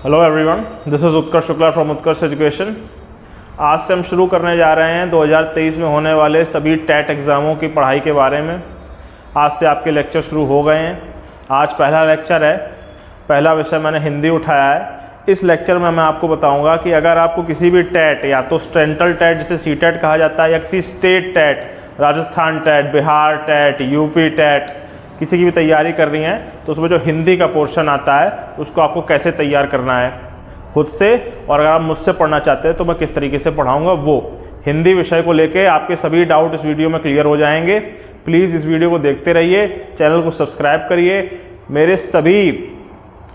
Hello everyone, this is Utkarsh Shukla from Utkarsh education. आज से हम शुरू करने जा रहे हैं 2023 में होने वाले सभी टेट एग्ज़ामों की पढ़ाई के बारे में। आज से आपके लेक्चर शुरू हो गए हैं। आज पहला लेक्चर है, पहला विषय मैंने हिंदी उठाया है। इस लेक्चर में मैं आपको बताऊंगा कि अगर आपको किसी भी टेट या तो सेंट्रल टेट जिसे सी टेट कहा जाता है या किसी state TET, Rajasthan TET, Bihar TET, UP TET, किसी की भी तैयारी कर रही हैं तो उसमें जो हिंदी का पोर्शन आता है उसको आपको कैसे तैयार करना है खुद से, और अगर आप मुझसे पढ़ना चाहते हैं तो मैं किस तरीके से पढ़ाऊंगा। वो हिंदी विषय को लेके आपके सभी डाउट इस वीडियो में क्लियर हो जाएंगे। प्लीज़ इस वीडियो को देखते रहिए, चैनल को सब्सक्राइब करिए। मेरे सभी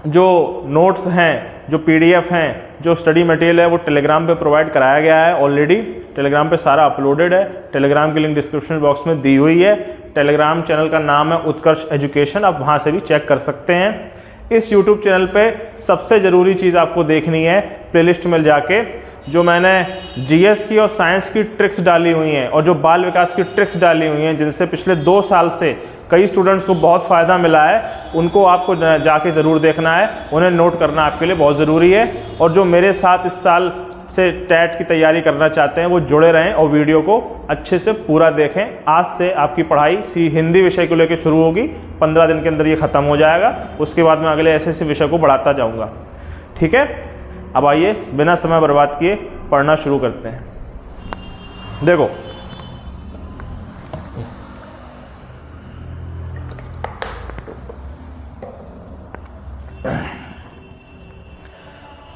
जो नोट्स हैं, जो पीडीएफ हैं, जो स्टडी मटेरियल है वो टेलीग्राम पे प्रोवाइड कराया गया है ऑलरेडी। टेलीग्राम पे सारा अपलोडेड है। टेलीग्राम की लिंक डिस्क्रिप्शन बॉक्स में दी हुई है। टेलीग्राम चैनल का नाम है उत्कर्ष एजुकेशन, आप वहाँ से भी चेक कर सकते हैं। इस यूट्यूब चैनल पे सबसे ज़रूरी चीज़ आपको देखनी है प्लेलिस्ट में जाके, जो मैंने जीएस की और साइंस की ट्रिक्स डाली हुई हैं और जो बाल विकास की ट्रिक्स डाली हुई हैं जिनसे पिछले 2 साल से कई स्टूडेंट्स को बहुत फ़ायदा मिला है, उनको आपको जाके ज़रूर देखना है, उन्हें नोट करना आपके लिए बहुत ज़रूरी है। और जो मेरे साथ इस साल से टेट की तैयारी करना चाहते हैं वो जुड़े रहें और वीडियो को अच्छे से पूरा देखें। आज से आपकी पढ़ाई हिंदी विषय को लेकर शुरू होगी। 15 दिन के अंदर ये ख़त्म हो जाएगा। उसके बाद मैं अगले ऐसे विषय को बढ़ाता जाऊँगा। ठीक है, अब आइए बिना समय बर्बाद किए पढ़ना शुरू करते हैं। देखो,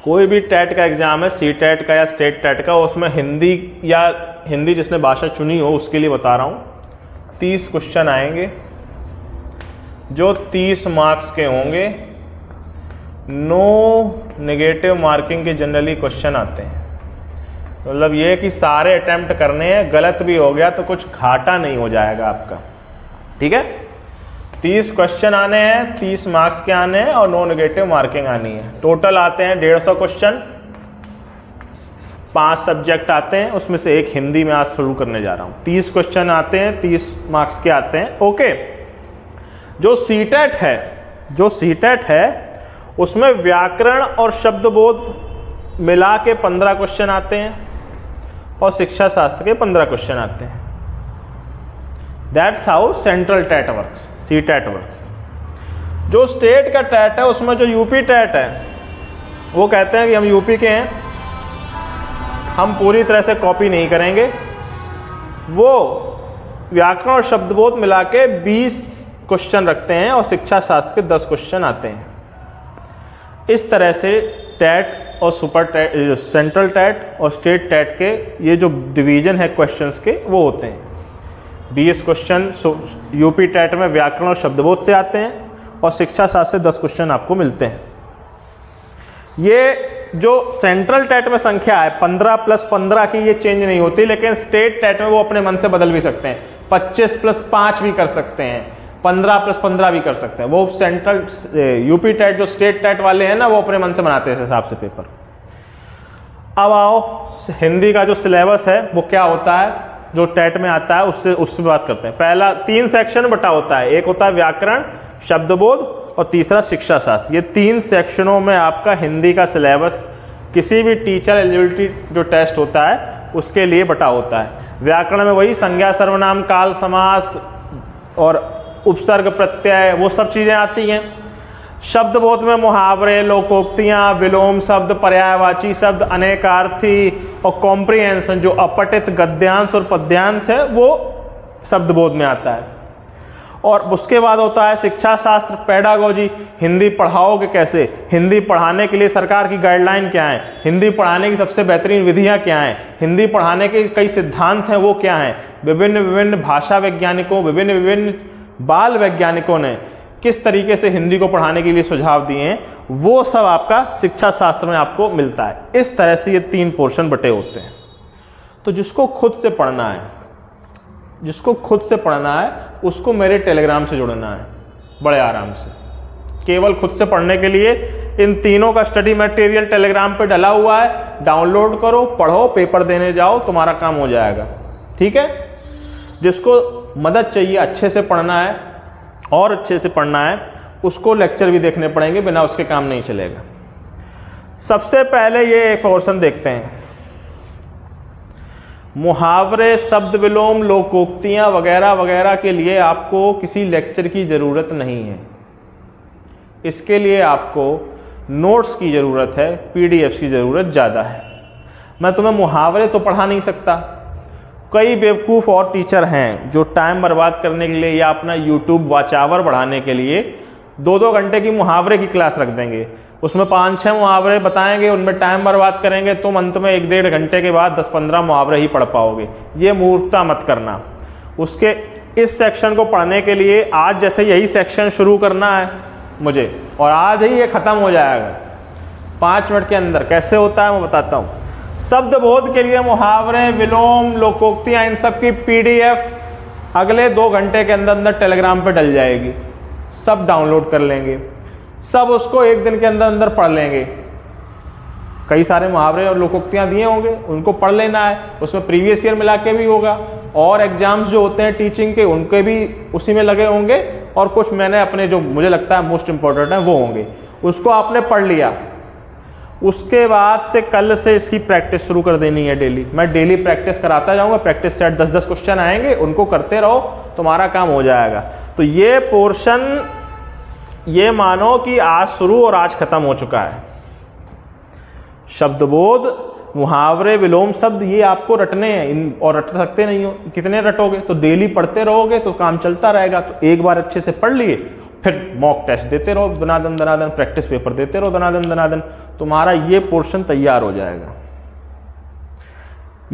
कोई भी टेट का एग्जाम है, सी टेट का या स्टेट टेट का, उसमें हिंदी या हिंदी जिसने भाषा चुनी हो उसके लिए बता रहा हूँ। 30 क्वेश्चन आएंगे जो 30 मार्क्स के होंगे। नो नेगेटिव मार्किंग के जनरली क्वेश्चन आते हैं। मतलब ये कि सारे अटेम्प्ट करने हैं, गलत भी हो गया तो कुछ घाटा नहीं हो जाएगा आपका। ठीक है, 30 क्वेश्चन आने हैं, 30 मार्क्स के आने हैं और नो नेगेटिव मार्किंग आनी है। टोटल आते हैं 150 क्वेश्चन, 5 सब्जेक्ट आते हैं, उसमें से एक हिंदी में आज शुरू करने जा रहा हूँ। 30 क्वेश्चन आते हैं, 30 मार्क्स के आते हैं। ओके, जो सीटेट है उसमें व्याकरण और शब्दबोध मिला के 15 क्वेश्चन आते हैं और शिक्षा शास्त्र के 15 क्वेश्चन आते हैं। That's how central TET works, C TET works. जो स्टेट का टेट है उसमें जो यूपी टेट है वो कहते हैं कि हम यूपी के हैं, हम पूरी तरह से कॉपी नहीं करेंगे। वो व्याकरण और शब्दबोध मिला के 20 क्वेश्चन रखते हैं और शिक्षा शास्त्र के 10 क्वेश्चन आते हैं। इस तरह से टेट और सुपर टेट, सेंट्रल टेट और स्टेट टेट के ये जो डिवीजन है क्वेश्चंस के वो होते हैं। 20 क्वेश्चन यूपी टेट में व्याकरण और शब्दबोध से आते हैं और शिक्षा शास्त्र से 10 क्वेश्चन आपको मिलते हैं। ये जो सेंट्रल टेट में संख्या है 15 + 15 की, ये चेंज नहीं होती, लेकिन स्टेट टेट में वो अपने मन से बदल भी सकते हैं। 25 + 5 भी कर सकते हैं, 15 + 15 भी कर सकते हैं। वो सेंट्रल यूपी टेट जो स्टेट टेट वाले हैं ना, वो अपने मन से बनाते हैं इस हिसाब से पेपर। अब आओ हिंदी का जो सिलेबस है वो क्या होता है, जो टेट में आता है उससे बात करते हैं। पहला 3 सेक्शन बटा होता है। एक होता है व्याकरण, शब्दबोध और तीसरा शिक्षा शास्त्र। ये 3 सेक्शनों में आपका हिंदी का सिलेबस किसी भी टीचर एलिजिबिलिटी जो टेस्ट होता है उसके लिए बटा होता है। व्याकरण में वही संज्ञा, सर्वनाम, काल, समास और उपसर्ग, प्रत्यय, वो सब चीज़ें आती हैं। शब्दबोध में मुहावरे, लोकोक्तियाँ, विलोम शब्द, पर्यायवाची शब्द, अनेकार्थी और कॉम्प्रिहेंशन, जो अपठित गद्यांश और पद्यांश है, वो शब्दबोध में आता है। और उसके बाद होता है शिक्षा शास्त्र, पेडागोजी। हिंदी पढ़ाओगे कैसे, हिंदी पढ़ाने के लिए सरकार की गाइडलाइन क्या है, हिंदी पढ़ाने की सबसे बेहतरीन विधियाँ क्या हैं, हिंदी पढ़ाने के कई सिद्धांत हैं वो क्या हैं, विभिन्न भाषा वैज्ञानिकों, विभिन्न बाल वैज्ञानिकों ने किस तरीके से हिंदी को पढ़ाने के लिए सुझाव दिए हैं, वो सब आपका शिक्षा शास्त्र में आपको मिलता है। इस तरह से ये 3 पोर्शन बटे होते हैं। तो जिसको खुद से पढ़ना है उसको मेरे टेलीग्राम से जुड़ना है बड़े आराम से। केवल खुद से पढ़ने के लिए इन तीनों का स्टडी मटेरियल टेलीग्राम पे डला हुआ है। डाउनलोड करो, पढ़ो, पेपर देने जाओ, तुम्हारा काम हो जाएगा। ठीक है, जिसको मदद चाहिए, अच्छे से पढ़ना है और अच्छे से पढ़ना है, उसको लेक्चर भी देखने पड़ेंगे, बिना उसके काम नहीं चलेगा। सबसे पहले ये पोर्शन देखते हैं, मुहावरे, शब्द विलोम, लोकोक्तियां वगैरह वगैरह के लिए आपको किसी लेक्चर की ज़रूरत नहीं है। इसके लिए आपको नोट्स की ज़रूरत है, पीडीएफ की ज़रूरत ज़्यादा है। मैं तुम्हें मुहावरे तो पढ़ा नहीं सकता। कई बेवकूफ़ और टीचर हैं जो टाइम बर्बाद करने के लिए या अपना यूट्यूब वॉच आवर बढ़ाने के लिए 2-2 घंटे की मुहावरे की क्लास रख देंगे, उसमें 5-6 मुहावरे बताएंगे, उनमें टाइम बर्बाद करेंगे, तुम अंत में 1-1.5 घंटे के बाद 10-15 मुहावरे ही पढ़ पाओगे। ये मूर्खता मत करना। उसके इस सेक्शन को पढ़ने के लिए आज जैसे यही सेक्शन शुरू करना है मुझे, और आज ही ये ख़त्म हो जाएगा 5 मिनट के अंदर। कैसे होता है मैं बताता हूँ। शब्द बोध के लिए मुहावरे, विलोम, लोकोक्तियाँ, इन सब की पीडीएफ अगले 2 घंटे के अंदर अंदर टेलीग्राम पे डल जाएगी। सब डाउनलोड कर लेंगे, सब उसको 1 दिन के अंदर अंदर पढ़ लेंगे। कई सारे मुहावरे और लोकोक्तियाँ दिए होंगे, उनको पढ़ लेना है। उसमें प्रीवियस ईयर मिला के भी होगा, और एग्जाम्स जो होते हैं टीचिंग के उनके भी उसी में लगे होंगे, और कुछ मैंने अपने जो मुझे लगता है मोस्ट इम्पोर्टेंट है वो होंगे। उसको आपने पढ़ लिया, उसके बाद से कल से इसकी प्रैक्टिस शुरू कर देनी है डेली। मैं डेली प्रैक्टिस कराता जाऊंगा, प्रैक्टिस सेट 10-10 क्वेश्चन आएंगे, उनको करते रहो, तुम्हारा काम हो जाएगा। तो ये पोर्शन ये मानो कि आज शुरू और आज खत्म हो चुका है। शब्दबोध, मुहावरे, विलोम शब्द ये आपको रटने हैं, और रट सकते नहीं हो। कितने रटोगे? तो डेली पढ़ते रहोगे तो काम चलता रहेगा। तो एक बार अच्छे से पढ़ लिए, फिर मॉक टेस्ट देते रहो दनादन दनादन, प्रैक्टिस पेपर देते रहो दनादन दनादन, तुम्हारा ये पोर्शन तैयार हो जाएगा।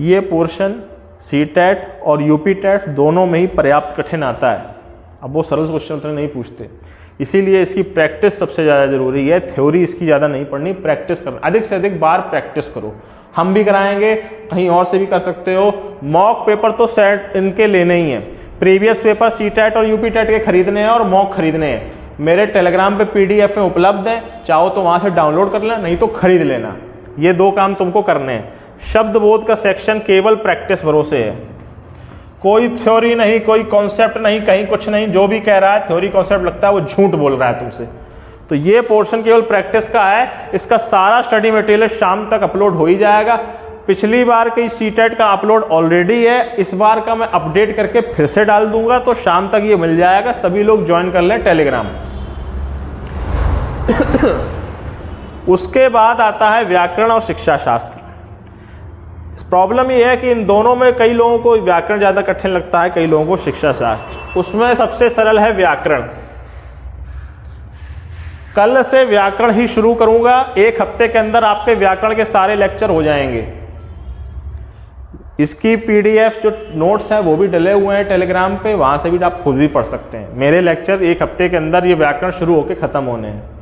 ये पोर्शन सीटेट और यूपी टेट दोनों में ही पर्याप्त कठिन आता है। अब वो सरल क्वेश्चन उतने नहीं पूछते, इसीलिए इसकी प्रैक्टिस सबसे ज़्यादा जरूरी है। थ्योरी इसकी ज़्यादा नहीं पढ़नी, प्रैक्टिस करना, अधिक से अधिक बार प्रैक्टिस करो। हम भी कराएंगे, कहीं और से भी कर सकते हो। मॉक पेपर तो सेट इनके लेने ही है, प्रीवियस पेपर सीटेट और यूपी टेट के खरीदने हैं और मॉक खरीदने हैं। मेरे टेलीग्राम पे पीडीएफ में उपलब्ध है, चाहो तो वहाँ से डाउनलोड कर लेना, नहीं तो खरीद लेना। ये 2 काम तुमको करने हैं। शब्द बोध का सेक्शन केवल प्रैक्टिस भरोसे है, कोई थ्योरी नहीं, कोई कॉन्सेप्ट नहीं, कहीं कुछ नहीं। जो भी कह रहा है थ्योरी कॉन्सेप्ट लगता है वो झूठ बोल रहा है तुमसे। तो ये पोर्शन केवल प्रैक्टिस का है। इसका सारा स्टडी मटेरियल शाम तक अपलोड हो ही जाएगा। पिछली बार की सीटेट का अपलोड ऑलरेडी है, इस बार का मैं अपडेट करके फिर से डाल दूंगा, तो शाम तक ये मिल जाएगा। सभी लोग ज्वाइन कर लें टेलीग्राम। उसके बाद आता है व्याकरण और शिक्षा शास्त्र। प्रॉब्लम ये है कि इन दोनों में कई लोगों को व्याकरण ज़्यादा कठिन लगता है, कई लोगों को शिक्षा शास्त्र। उसमें सबसे सरल है व्याकरण। कल से व्याकरण ही शुरू करूंगा, 1 हफ्ते के अंदर आपके व्याकरण के सारे लेक्चर हो जाएंगे। इसकी पीडीएफ जो नोट्स हैं वो भी डले हुए हैं टेलीग्राम पे, वहाँ से भी आप खुद भी पढ़ सकते हैं। मेरे लेक्चर 1 हफ्ते के अंदर ये व्याकरण शुरू होकर ख़त्म होने हैं।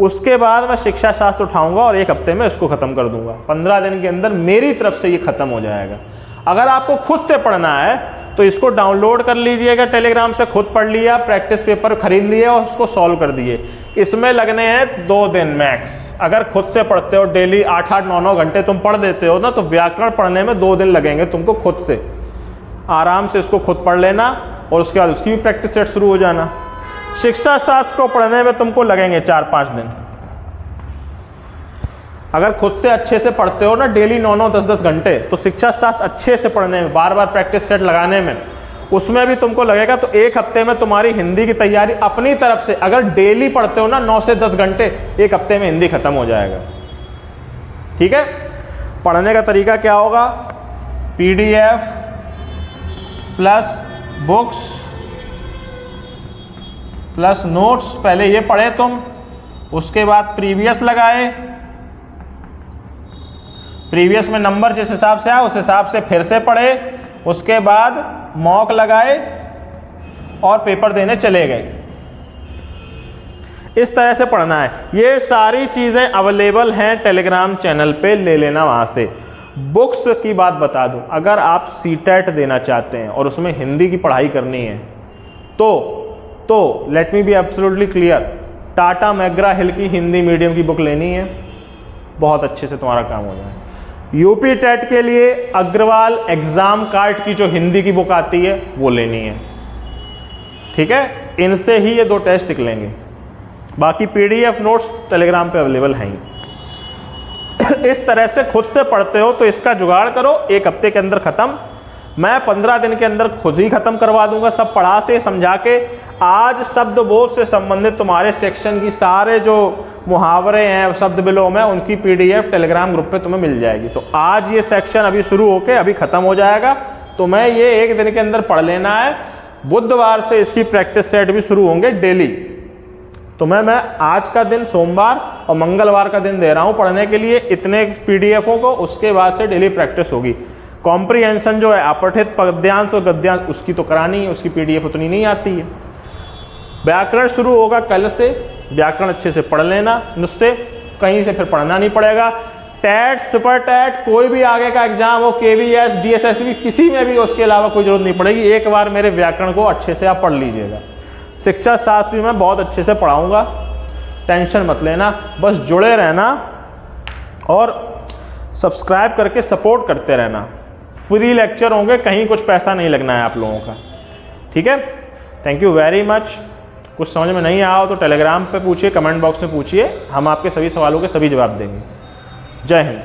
उसके बाद मैं शिक्षा शास्त्र उठाऊंगा और 1 हफ्ते में इसको ख़त्म कर दूंगा। 15 दिन के अंदर मेरी तरफ से ये ख़त्म हो जाएगा। अगर आपको खुद से पढ़ना है तो इसको डाउनलोड कर लीजिएगा टेलीग्राम से, खुद पढ़ लिया, प्रैक्टिस पेपर खरीद लिए और उसको सॉल्व कर दिए। इसमें लगने हैं 2 दिन मैक्स। अगर खुद से पढ़ते हो डेली 8-8, 9-9 घंटे तुम पढ़ देते हो ना, तो व्याकरण पढ़ने में 2 दिन लगेंगे तुमको। खुद से आराम से इसको खुद पढ़ लेना और उसके बाद उसकी भी प्रैक्टिस सेट शुरू हो जाना। शिक्षा शास्त्र को पढ़ने में तुमको लगेंगे 4-5 दिन। अगर खुद से अच्छे से पढ़ते हो ना डेली 9-9, 10-10 घंटे, तो शिक्षा शास्त्र अच्छे से पढ़ने में, बार बार प्रैक्टिस सेट लगाने में, उसमें भी तुमको लगेगा। तो 1 हफ्ते में तुम्हारी हिंदी की तैयारी अपनी तरफ से, अगर डेली पढ़ते हो ना 9 से 10 घंटे, 1 हफ्ते में हिंदी खत्म हो जाएगा। ठीक है। पढ़ने का तरीका क्या होगा? PDF plus books plus notes. पहले ये पढ़े तुम, उसके बाद प्रीवियस लगाए, प्रीवियस में नंबर जिस हिसाब से आया उस हिसाब से फिर से पढ़े, उसके बाद मॉक लगाए और पेपर देने चले गए। इस तरह से पढ़ना है। ये सारी चीज़ें अवेलेबल हैं टेलीग्राम चैनल पे, ले लेना वहाँ से। बुक्स की बात बता दूं, अगर आप सीटेट देना चाहते हैं और उसमें हिंदी की पढ़ाई करनी है तो let me be absolutely clear, Tata McGraw Hill की हिंदी मीडियम की बुक लेनी है, बहुत अच्छे से तुम्हारा काम हो जाए। यूपी टेट के लिए अग्रवाल एग्जाम कार्ड की जो हिंदी की बुक आती है वो लेनी है। ठीक है, इनसे ही ये 2 टेस्ट निकलेंगे। बाकी पीडीएफ नोट्स टेलीग्राम पे अवेलेबल हैं। इस तरह से खुद से पढ़ते हो तो इसका जुगाड़ करो, 1 हफ्ते के अंदर ख़त्म। मैं 15 दिन के अंदर खुद ही ख़त्म करवा दूंगा, सब पढ़ा से समझा के। आज शब्द बोध से संबंधित तुम्हारे सेक्शन की सारे जो मुहावरे हैं, शब्द विलोम है, उनकी PDF टेलीग्राम ग्रुप पे तुम्हें मिल जाएगी। तो आज ये सेक्शन अभी शुरू होके अभी ख़त्म हो जाएगा, तो मैं ये 1 दिन के अंदर पढ़ लेना है। बुधवार से इसकी प्रैक्टिस सेट भी शुरू होंगे डेली। तो मैं आज का दिन सोमवार और मंगलवार का दिन दे रहा हूँ पढ़ने के लिए इतने PDFों को, उसके बाद से डेली प्रैक्टिस होगी। कॉम्प्रिहेंशन जो है अपठित पद्यांश और गद्यांश, उसकी तो करानी है, उसकी PDF उतनी नहीं आती है। व्याकरण शुरू होगा कल से, व्याकरण अच्छे से पढ़ लेना, नुस्खे कहीं से फिर पढ़ना नहीं पड़ेगा। टैट, सुपर टैट, कोई भी आगे का एग्जाम हो, KVS, DSSB, किसी में भी उसके अलावा कोई जरूरत नहीं पड़ेगी। एक बार मेरे व्याकरण को अच्छे से आप पढ़ लीजिएगा। शिक्षा शास्त्र भी मैं बहुत अच्छे से पढ़ाऊँगा, टेंशन मत लेना, बस जुड़े रहना और सब्सक्राइब करके सपोर्ट करते रहना। फ्री लेक्चर होंगे, कहीं कुछ पैसा नहीं लगना है आप लोगों का, ठीक है। Thank you very much. कुछ समझ में नहीं आया हो तो टेलीग्राम पे पूछिए, कमेंट बॉक्स में पूछिए, हम आपके सभी सवालों के सभी जवाब देंगे। जय हिंद।